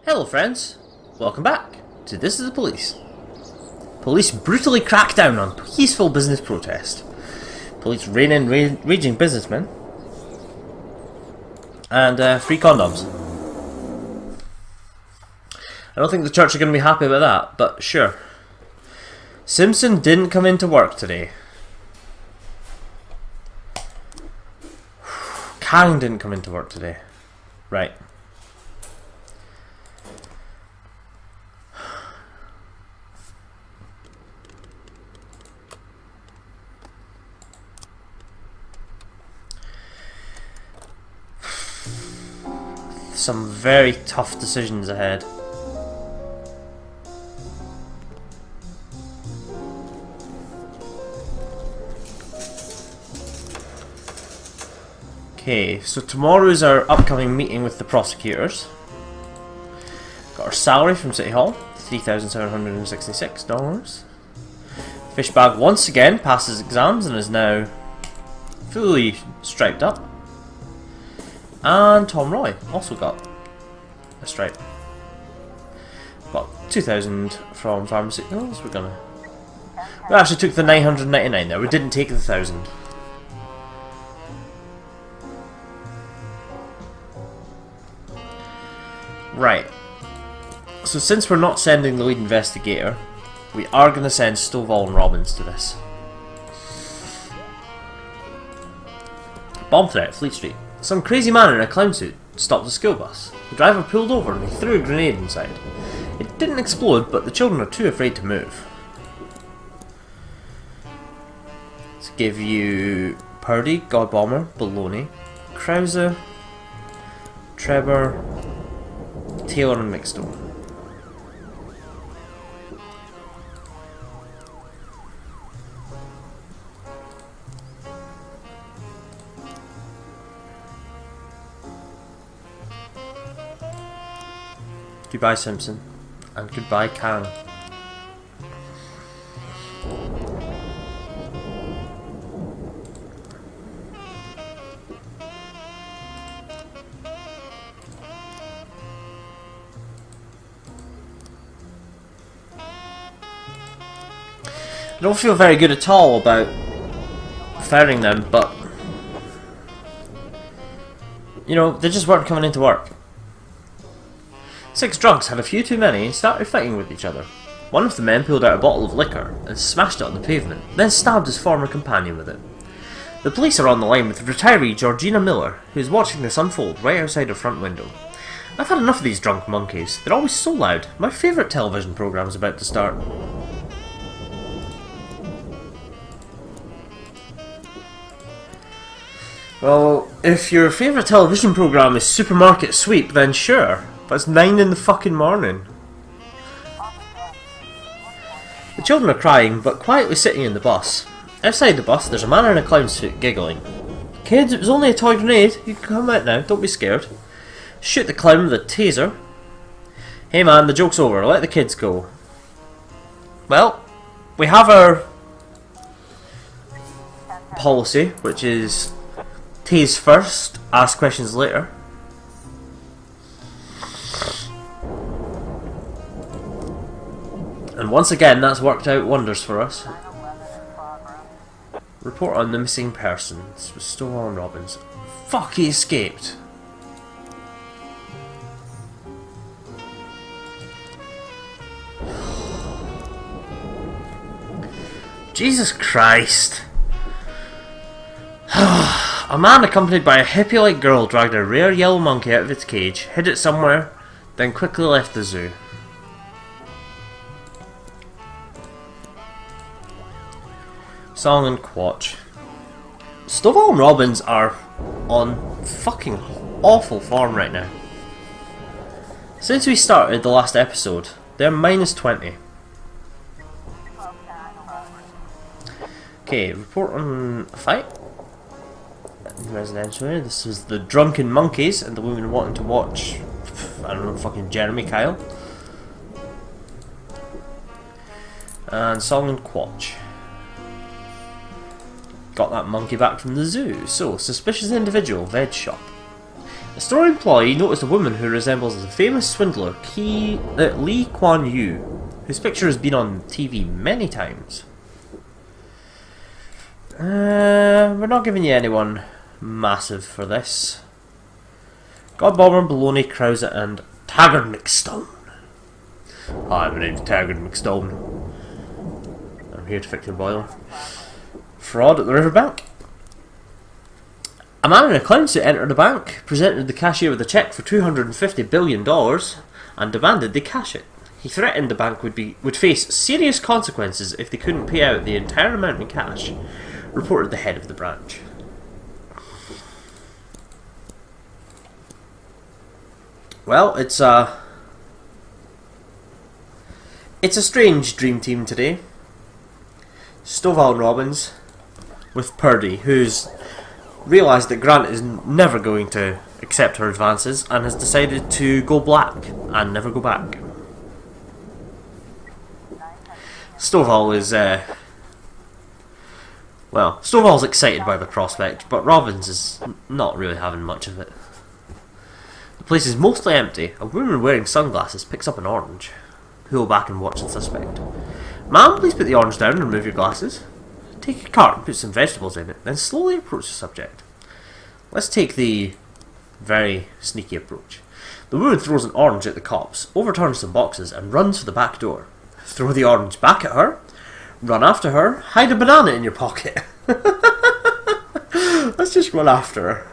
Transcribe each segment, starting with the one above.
Hello friends, welcome back to This is the Police. Police brutally crack down on peaceful business protest. Police rein in raging businessmen. And free condoms. I don't think the church are going to be happy about that, but sure. Simpson didn't come into work today. Karen didn't come into work today. Right. Some very tough decisions ahead. Okay, so tomorrow is our upcoming meeting with the prosecutors. Got our salary from City Hall, $3,766. Fishbag once again passes exams and is now fully striped up. And Tom Roy also got a stripe. Got 2,000 from pharmaceuticals. We actually took the 999 there. We didn't take the 1,000. Right. So since we're not sending the lead investigator, we are going to send Stovall and Robbins to this. Bomb threat, Fleet Street. Some crazy man in a clown suit stopped the school bus. The driver pulled over and he threw a grenade inside. It didn't explode, but the children are too afraid to move. Let's give you Purdy, Godbomber, Baloney, Krause, Trevor, Taylor and Mixto. Goodbye Simpson, and goodbye Karen. I don't feel very good at all about firing them, but you know, they just weren't coming into work. 6 drunks had a few too many and started fighting with each other. One of the men pulled out a bottle of liquor and smashed it on the pavement, then stabbed his former companion with it. The police are on the line with retiree Georgina Miller, who is watching this unfold right outside her front window. I've had enough of these drunk monkeys. They're always so loud. My favourite television programme is about to start. Well, if your favourite television programme is Supermarket Sweep, then sure. But it's 9 in the fucking morning. The children are crying, but quietly sitting in the bus. Outside the bus, there's a man in a clown suit giggling. Kids, it was only a toy grenade. You can come out now, don't be scared. Shoot the clown with a taser. Hey man, the joke's over, let the kids go. Well, we have our policy, which is tase first, ask questions later. And once again, that's worked out wonders for us. Report on the missing persons with Stovall and Robbins. Fuck, he escaped. Jesus Christ. A man accompanied by a hippie-like girl dragged a rare yellow monkey out of its cage, hid it somewhere, then quickly left the zoo. Song and Quatch. Stovall and Robbins are on fucking awful form right now. Since we started the last episode, they're minus 20. Okay, report on a fight in the residential area. This is the drunken monkeys and the woman wanting to watch, I don't know, fucking Jeremy Kyle. And Song and Quatch. Got that monkey back from the zoo. So, suspicious individual, veg shop. A store employee noticed a woman who resembles the famous swindler Lee Kuan Yew, whose picture has been on TV many times. We're not giving you anyone massive for this. Godbomber, Baloney, Krause and Taggart McStone. Hi, my name's Taggart McStone. I'm here to fix your boiler. Fraud at the riverbank. A man in a clown suit entered the bank, presented the cashier with a cheque for $250 billion and demanded they cash it. He threatened the bank would face serious consequences if they couldn't pay out the entire amount in cash, reported the head of the branch. Well, it's a strange dream team today. Stovall and Robbins with Purdy, who's realised that Grant is never going to accept her advances and has decided to go black and never go back. Stovall is, Stovall's excited by the prospect, but Robbins is not really having much of it. The place is mostly empty. A woman wearing sunglasses picks up an orange. Pull back and watch the suspect. Ma'am, please put the orange down and remove your glasses. Take a cart and put some vegetables in it, then slowly approach the subject. Let's take the very sneaky approach. The woman throws an orange at the cops, overturns some boxes, and runs for the back door. Throw the orange back at her, run after her, hide a banana in your pocket. Let's just run after her.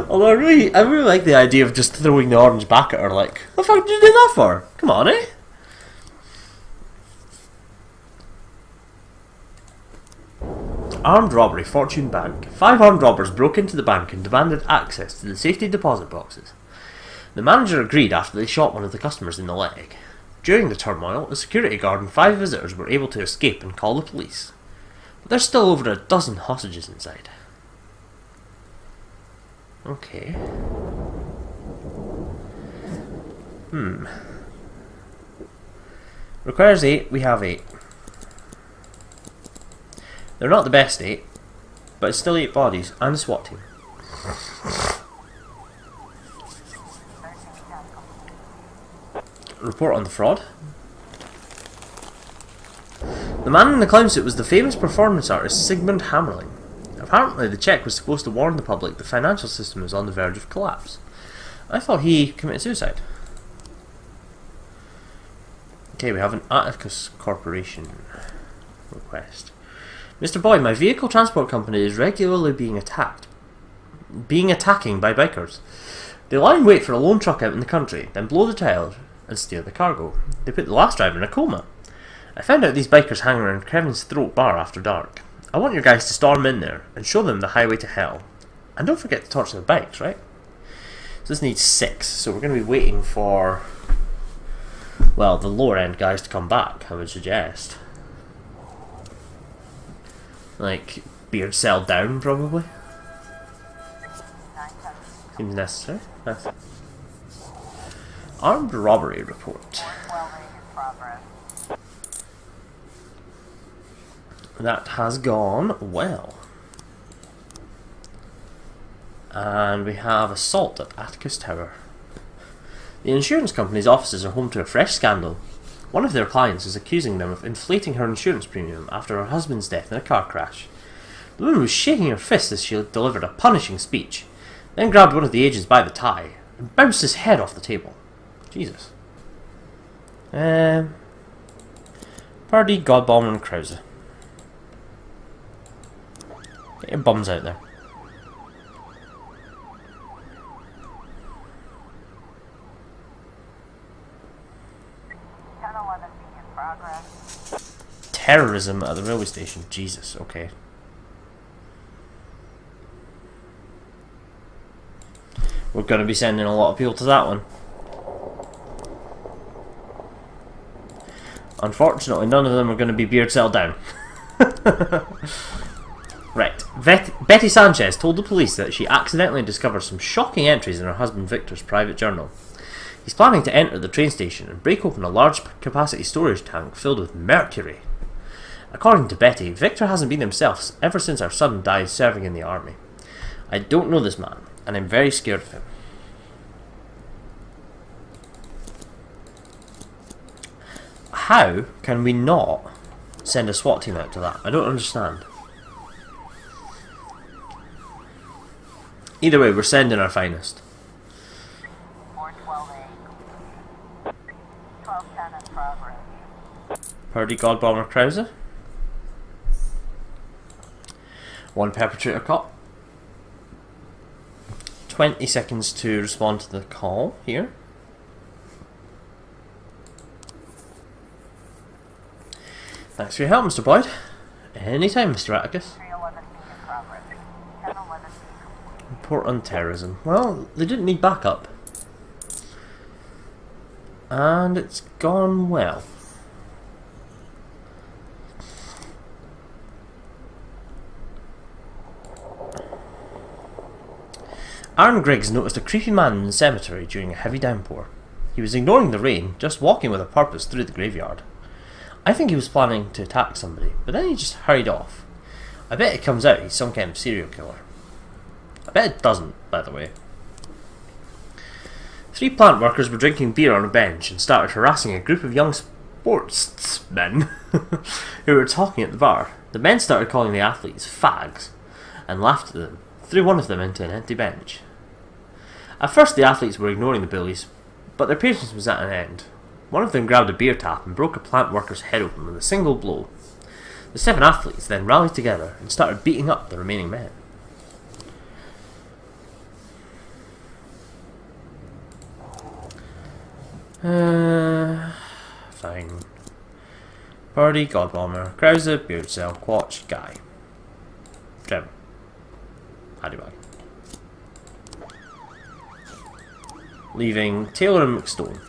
Although I really like the idea of just throwing the orange back at her, like, what the fuck did you do that for? Come on, eh? Armed robbery, Fortune Bank. 5 armed robbers broke into the bank and demanded access to the safety deposit boxes. The manager agreed after they shot one of the customers in the leg. During the turmoil, a security guard and 5 visitors were able to escape and call the police. But there's still over a dozen hostages inside. Okay. Requires 8, we have 8. They're not the best 8, but it's still 8 bodies and a SWAT team. Report on the fraud. The man in the clown suit was the famous performance artist Sigmund Hammerling. Apparently the cheque was supposed to warn the public the financial system was on the verge of collapse. I thought he committed suicide. Okay, we have an Atticus Corporation request. Mr. Boy, my vehicle transport company is regularly being attacking by bikers. They lie in wait for a lone truck out in the country, then blow the tire and steal the cargo. They put the last driver in a coma. I found out these bikers hang around Kevin's Throat Bar after dark. I want your guys to storm in there and show them the highway to hell. And don't forget to torch their bikes, right? So this needs 6, so we're going to be waiting for, well, the lower end guys to come back, I would suggest. Like, beard cell down, probably. Seems necessary. Nice. Armed robbery report. That has gone well. And we have assault at Atticus Tower. The insurance company's offices are home to a fresh scandal. One of their clients is accusing them of inflating her insurance premium after her husband's death in a car crash. The woman was shaking her fist as she delivered a punishing speech, then grabbed one of the agents by the tie and bounced his head off the table. Jesus. Purdy, Godbomber and Krause. Get your bums out there. Terrorism at the railway station. Jesus, okay. We're going to be sending a lot of people to that one. Unfortunately, none of them are going to be beard cell down. Right. Betty Sanchez told the police that she accidentally discovered some shocking entries in her husband Victor's private journal. He's planning to enter the train station and break open a large capacity storage tank filled with mercury. According to Betty, Victor hasn't been himself ever since our son died serving in the army. I don't know this man. and I'm very scared of him. How can we not send a SWAT team out to that? I don't understand. Either way, we're sending our finest. 412A. 1210 in progress. Purdy, God Bomber, Krause. One perpetrator caught. 20 seconds to respond to the call here. Thanks for your help, Mr. Boyd. Anytime, Mr. Atticus. 311B in progress. 1011B complete. Report on terrorism. Well, they didn't need backup. And it's gone well. Aaron Griggs noticed a creepy man in the cemetery during a heavy downpour. He was ignoring the rain, just walking with a purpose through the graveyard. I think he was planning to attack somebody, but then he just hurried off. I bet it comes out he's some kind of serial killer. I bet it doesn't, by the way. 3 plant workers were drinking beer on a bench and started harassing a group of young sportsmen who were talking at the bar. The men started calling the athletes fags and laughed at them, threw one of them into an empty bench. At first the athletes were ignoring the bullies, but their patience was at an end. One of them grabbed a beer tap and broke a plant worker's head open with a single blow. The 7 athletes then rallied together and started beating up the remaining men. Fine. Purdy, Godbomber, Krause, Beardcell, Quatch, Guy. Trevor. Haddywag. Leaving Taylor and McStone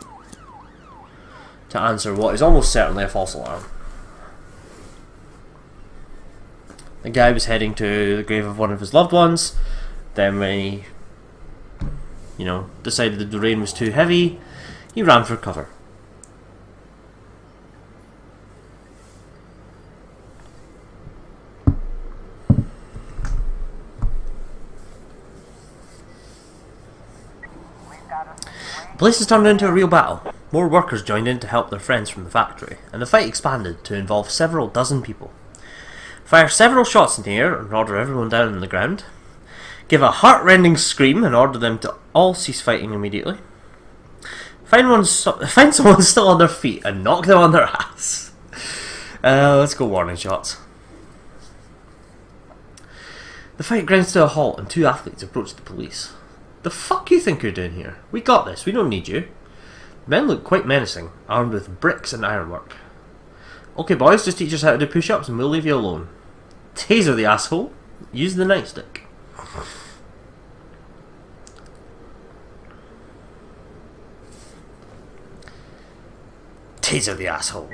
to answer what is almost certainly a false alarm. The guy was heading to the grave of one of his loved ones. Then when he, decided that the rain was too heavy, he ran for cover. The place has turned into a real battle. More workers joined in to help their friends from the factory, and the fight expanded to involve several dozen people. Fire several shots in the air and order everyone down on the ground. Give a heart-rending scream and order them to all cease fighting immediately. Find someone still on their feet and knock them on their ass. Let's go warning shots. The fight grinds to a halt and 2 athletes approach the police. The fuck you think you're doing here? We got this, we don't need you. The men look quite menacing, armed with bricks and ironwork. Okay boys, just teach us how to do push-ups and we'll leave you alone. Taser the asshole. Use the nightstick. Taser the asshole.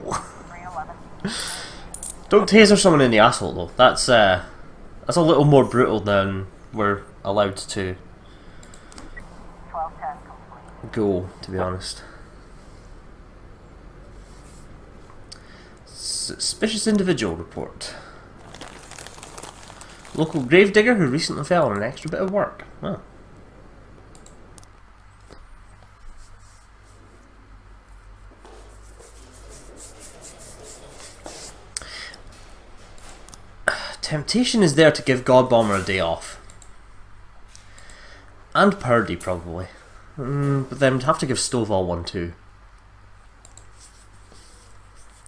Don't taser someone in the asshole though. That's a little more brutal than we're allowed to go, to be honest. Suspicious individual report. Local gravedigger who recently fell on an extra bit of work. Oh. Temptation is there to give Godbomber a day off. And Purdy, probably. But then we'd have to give Stovall one too.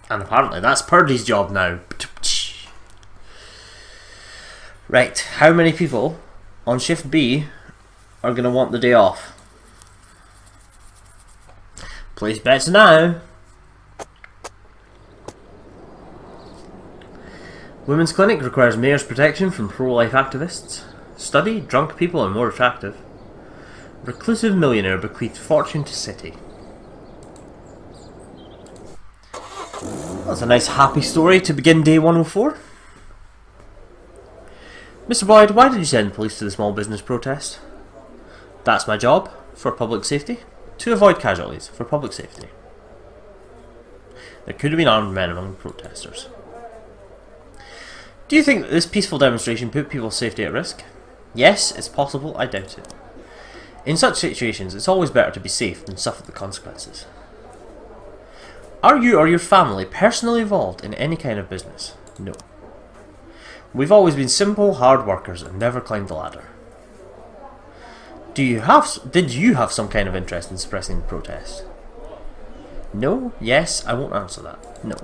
And apparently that's Purdy's job now. Right, how many people on shift B are going to want the day off? Place bets now. Women's clinic requires mayor's protection from pro-life activists. Study, drunk people are more attractive. Reclusive millionaire bequeathed fortune to city. That's a nice happy story to begin day 104. Mr. Boyd, why did you send the police to the small business protest? That's my job, for public safety. To avoid casualties, for public safety. There could have been armed men among the protesters. Do you think that this peaceful demonstration put people's safety at risk? Yes, it's possible, I doubt it. In such situations, it's always better to be safe than suffer the consequences. Are you or your family personally involved in any kind of business? No. We've always been simple, hard workers and never climbed the ladder. Did you have some kind of interest in suppressing the protest? No? Yes? I won't answer that. No.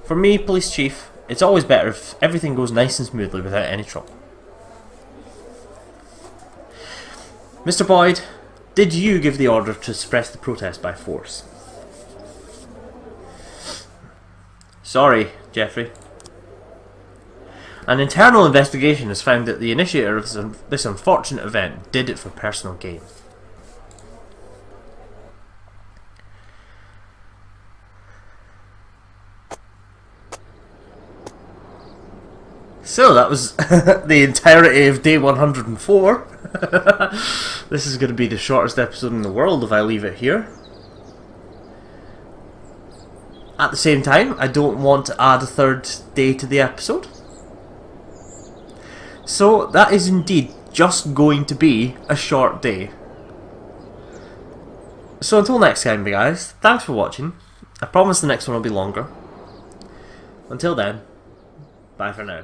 For me, police chief, it's always better if everything goes nice and smoothly without any trouble. Mr. Boyd, did you give the order to suppress the protest by force? Sorry, Jeffrey. An internal investigation has found that the initiator of this unfortunate event did it for personal gain. So that was the entirety of day 104. This is going to be the shortest episode in the world if I leave it here. At the same time, I don't want to add a third day to the episode. So that is indeed just going to be a short day. So until next time, guys, thanks for watching. I promise the next one will be longer. Until then, bye for now.